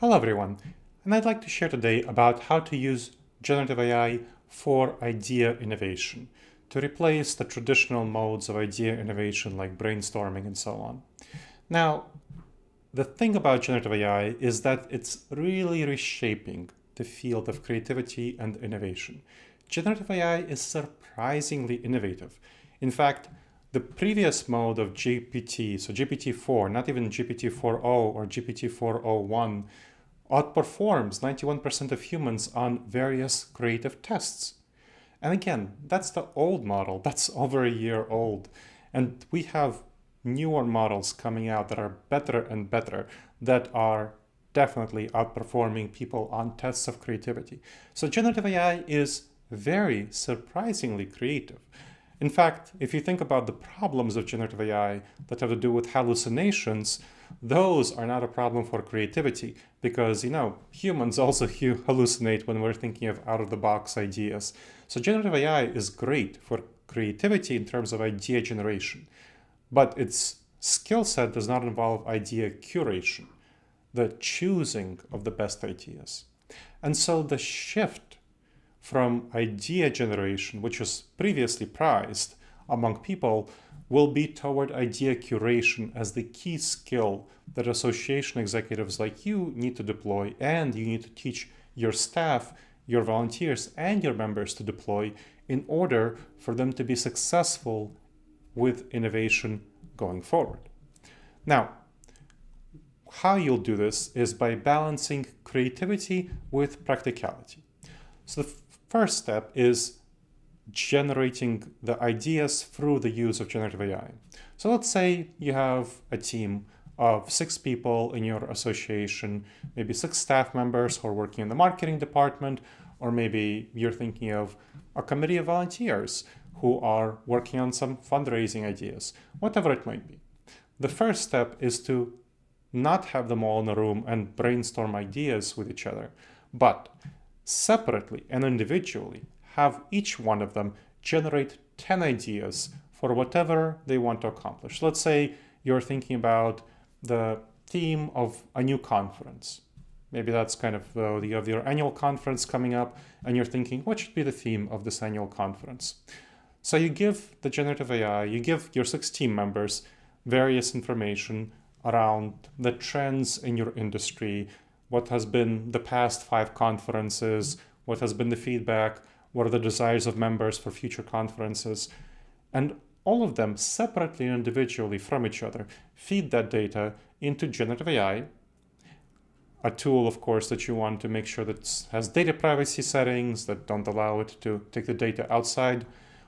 Hello everyone, and I'd like to share today about how to use generative AI for idea innovation, to replace the traditional modes of idea innovation like brainstorming and so on. Now, the thing about generative AI is that it's really reshaping the field of creativity and innovation. Generative AI is surprisingly innovative. In fact, the previous mode of GPT, so GPT-4, not even GPT-4o or GPT-4o1, outperforms 91% of humans on various creative tests. And again, that's the old model. That's over a year old. And we have newer models coming out that are better and better, that are definitely outperforming people on tests of creativity. So generative AI is very surprisingly creative. In fact, if you think about the problems of generative AI that have to do with hallucinations, those are not a problem for creativity because, humans also hallucinate when we're thinking of out-of-the-box ideas. So generative AI is great for creativity in terms of idea generation, but its skill set does not involve idea curation, the choosing of the best ideas. And so the shift from idea generation, which was previously prized among people, will be toward idea curation as the key skill that association executives like you need to deploy, and you need to teach your staff, your volunteers, and your members to deploy in order for them to be successful with innovation going forward. Now, how you'll do this is by balancing creativity with practicality. So the first step is generating the ideas through the use of generative AI. So let's say you have a team of 6 people in your association, maybe 6 staff members who are working in the marketing department, or maybe you're thinking of a committee of volunteers who are working on some fundraising ideas, whatever it might be. The first step is to not have them all in a room and brainstorm ideas with each other, but separately and individually have each one of them generate 10 ideas for whatever they want to accomplish. Let's say you're thinking about the theme of a new conference. Maybe that's kind of you have your annual conference coming up and you're thinking, what should be the theme of this annual conference? So you give the generative AI, you give your 6 team members various information around the trends in your industry, what has been the past 5 conferences, what has been the feedback, what are the desires of members for future conferences, and all of them separately and individually from each other feed that data into generative AI, a tool, of course, that you want to make sure that has data privacy settings that don't allow it to take the data outside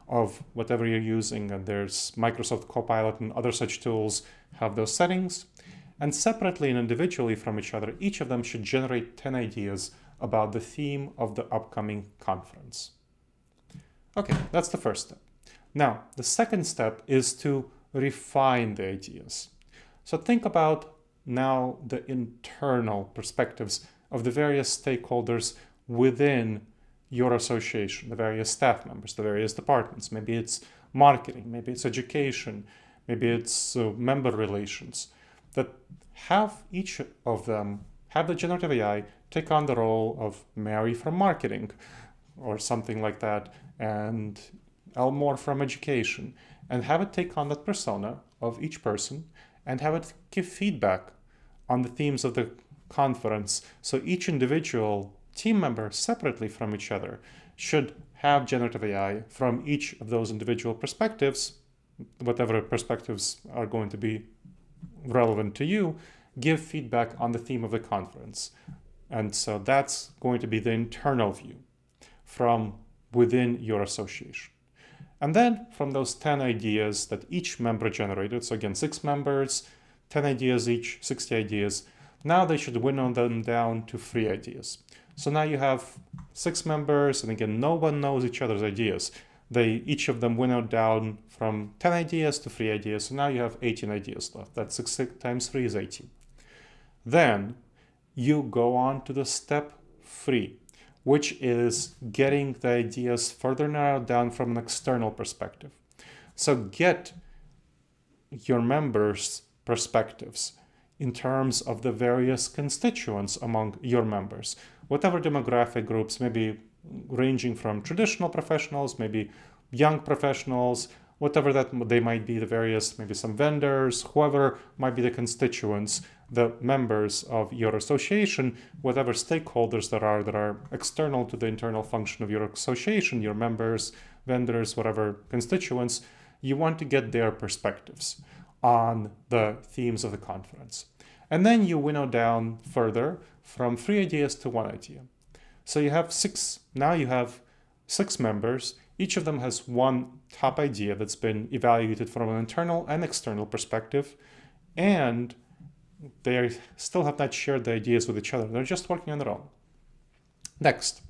of whatever you're using, and there's Microsoft Copilot and other such tools have those settings. And separately and individually from each other, each of them should generate 10 ideas about the theme of the upcoming conference. Okay, that's the first step. Now, the second step is to refine the ideas. So think about now the internal perspectives of the various stakeholders within your association, the various staff members, the various departments. Maybe it's marketing, maybe it's education, maybe it's member relations. That have each of them have the generative AI take on the role of Mary from marketing or something like that, and Elmore from education, and have it take on that persona of each person and have it give feedback on the themes of the conference. So each individual team member separately from each other should have generative AI from each of those individual perspectives, whatever perspectives are going to be relevant to you, give feedback on the theme of the conference. And so that's going to be the internal view from within your association. And then from those 10 ideas that each member generated, so again, 6 members, 10 ideas each, 60 ideas, now they should winnow them down to 3 ideas. So now you have 6 members, and again, no one knows each other's ideas. Each of them winnowed down from 10 ideas to 3 ideas, so now you have 18 ideas left. That's 6 times 3 is 18. Then you go on to the step 3, which is getting the ideas further narrowed down from an external perspective. So get your members' perspectives in terms of the various constituents among your members. Whatever demographic groups, maybe ranging from traditional professionals, maybe young professionals, whatever that they might be, the various, maybe some vendors, whoever might be the constituents, the members of your association, whatever stakeholders that are external to the internal function of your association, your members, vendors, whatever constituents, you want to get their perspectives on the themes of the conference. And then you winnow down further from 3 ideas to 1 idea. So you have now you have 6 members. Each of them has one top idea that's been evaluated from an internal and external perspective, and they still have not shared the ideas with each other. They're just working on their own. Next,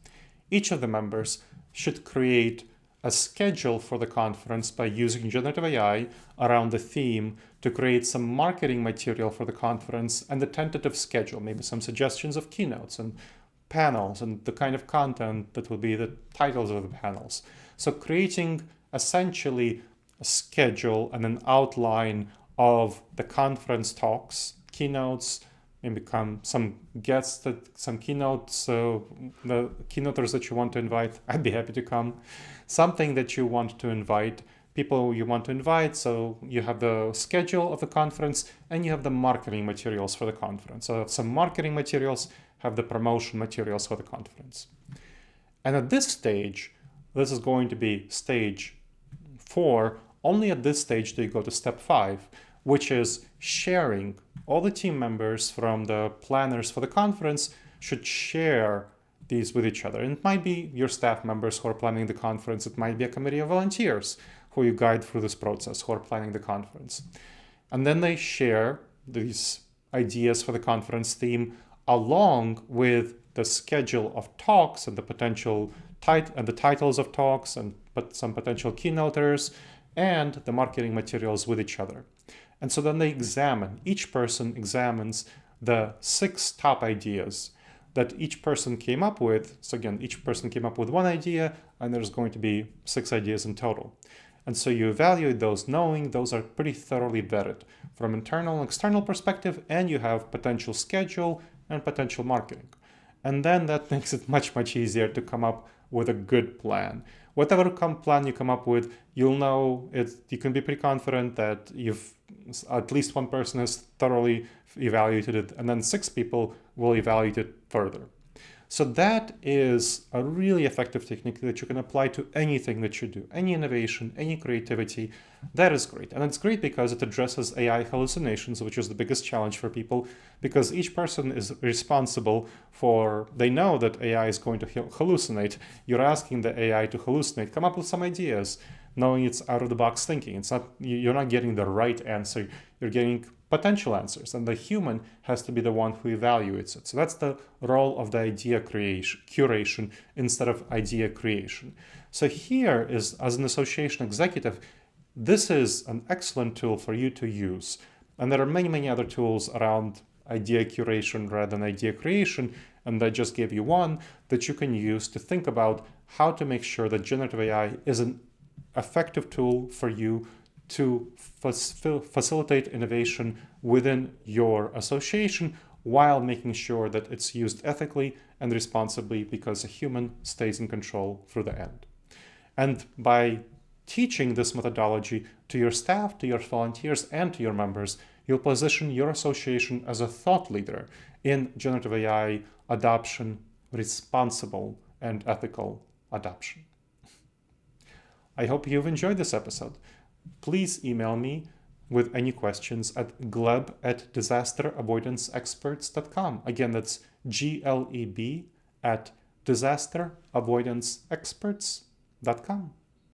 each of the members should create a schedule for the conference by using generative AI around the theme to create some marketing material for the conference and the tentative schedule, maybe some suggestions of keynotes and panels and the kind of content that will be the titles of the panels. So creating essentially a schedule and an outline of the conference talks, keynotes, maybe some guests, some keynotes, so the keynoters that you want to invite, I'd be happy to come. Something that you want to invite, people you want to invite, so you have the schedule of the conference and you have the marketing materials for the conference. So some marketing materials have the promotion materials for the conference. And at this stage, this is going to be stage 4. Only at this stage do you go to step 5, which is sharing. All the team members from the planners for the conference should share these with each other. And it might be your staff members who are planning the conference. It might be a committee of volunteers who you guide through this process, who are planning the conference. And then they share these ideas for the conference theme along with the schedule of talks and the potential and the titles of talks and some potential keynoters and the marketing materials with each other. And so then each person examines the 6 top ideas that each person came up with. So again, each person came up with 1 idea, and there's going to be 6 ideas in total. And so you evaluate those knowing those are pretty thoroughly vetted from internal and external perspective, and you have potential schedule and potential marketing. And then that makes it much, much easier to come up with a good plan. Whatever plan you come up with, you'll know you can be pretty confident that at least 1 person has thoroughly evaluated it, and then 6 people will evaluate it further. So that is a really effective technique that you can apply to anything that you do, any innovation, any creativity. That is great. And it's great because it addresses AI hallucinations, which is the biggest challenge for people, because each person is responsible they know that AI is going to hallucinate. You're asking the AI to hallucinate, come up with some ideas, knowing it's out of the box thinking. You're not getting the right answer, you're getting potential answers, and the human has to be the one who evaluates it. So that's the role of the idea curation instead of idea creation. So here is, as an association executive, this is an excellent tool for you to use. And there are many, many other tools around idea curation rather than idea creation, and I just gave you one that you can use to think about how to make sure that generative AI is an effective tool for you to facilitate innovation within your association while making sure that it's used ethically and responsibly, because a human stays in control through the end. And by teaching this methodology to your staff, to your volunteers, and to your members, you'll position your association as a thought leader in generative AI adoption, responsible and ethical adoption. I hope you've enjoyed this episode. Please email me with any questions at gleb@disasteravoidanceexperts.com. Again, that's gleb@disasteravoidanceexperts.com.